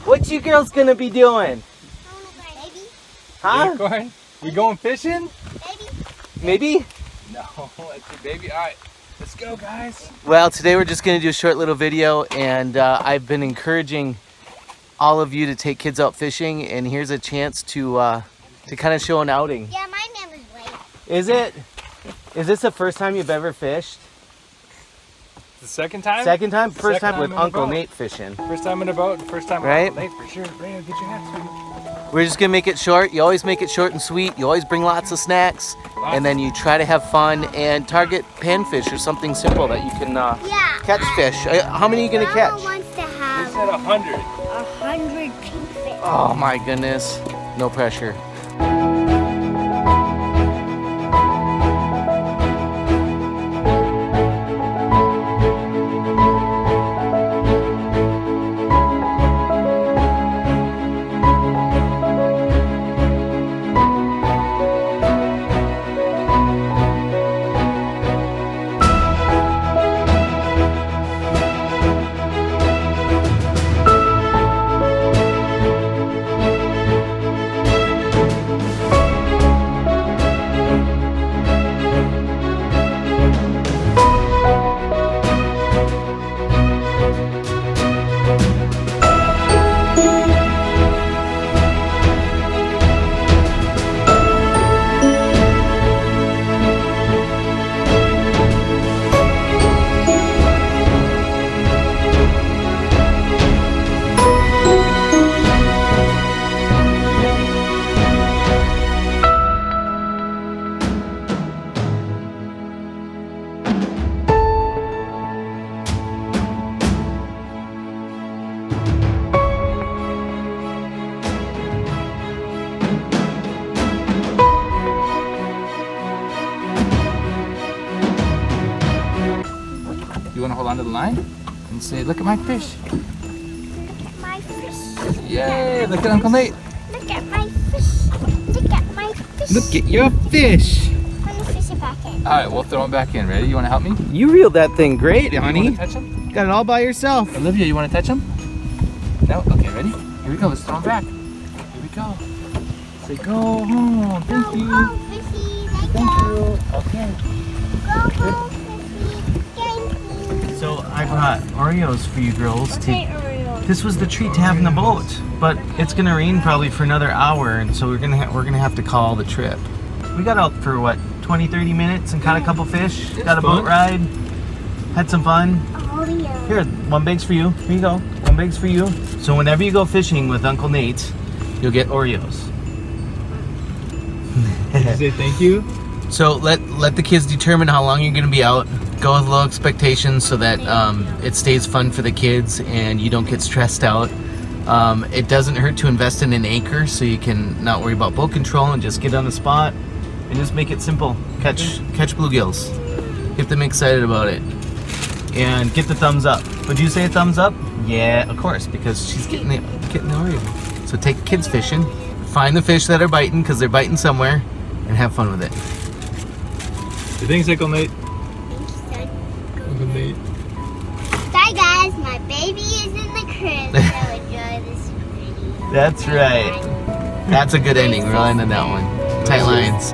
What you girls gonna be doing? Maybe. Huh? Unicorn? You going fishing? Maybe? No, that's your baby. All right, let's go, guys. Well, today we're just gonna do a short little video, and I've been encouraging all of you to take kids out fishing, and here's a chance to kind of show an outing. Yeah, my name is Blake. Is it? Is this the first time you've ever fished? The second time? Second time? First Second time with time in a Uncle boat. Nate fishing. First time in a boat, first time Right? on late for sure. Brandon, get your hat, sweetie. We're just gonna make it short. You always make it short and sweet. You always bring lots of snacks, and then you try to have fun and target panfish or something simple that you can catch fish. How many are you gonna catch? Mama wants to We have said 100. 100 pink fish. Oh my goodness, no pressure. You want to hold on to the line and say, look at my fish. My fish. Yay, look at Uncle Nate. Look at my fish. Look at my fish. Look at your fish. I'm gonna fish it back in. All right, we'll throw him back in. Ready? You want to help me? You reeled that thing great, You honey. want to touch him? Got it all by yourself. Olivia, you want to touch him? No? Okay, ready? Here we go. Let's throw him back. Here we go. Say, go home. Thank you. Go, fishy. Thank you. Okay. Go, fishy. Thank you. So I brought Oreos for you girls. Okay, Oreo. This was the treat to have in the boat, but it's gonna rain probably for another hour, and so we're gonna have to call the trip. We got out for what, 20-30 minutes and caught a couple fish. Got a fun. boat ride. Had some fun. Oreo. Here, one bag's for you. Here you go. One bag's for you. So whenever you go fishing with Uncle Nate, you'll get Oreos. Did you say thank you? So let the kids determine how long you're gonna be out. Go with low expectations so that it stays fun for the kids and you don't get stressed out. It doesn't hurt to invest in an anchor so you can not worry about boat control and just get on the spot and just make it simple. Catch bluegills. Get them excited about it. And get the thumbs up. Would you say a thumbs up? Yeah, of course, because she's getting the Oreo. So take kids fishing, find the fish that are biting because they're biting somewhere, and have fun with it. Thanks, Uncle Nate. Uncle Nate. Bye guys, my baby is in the crib, so enjoy this video. That's right. That's a good ending. We're ending that one. Tight lines.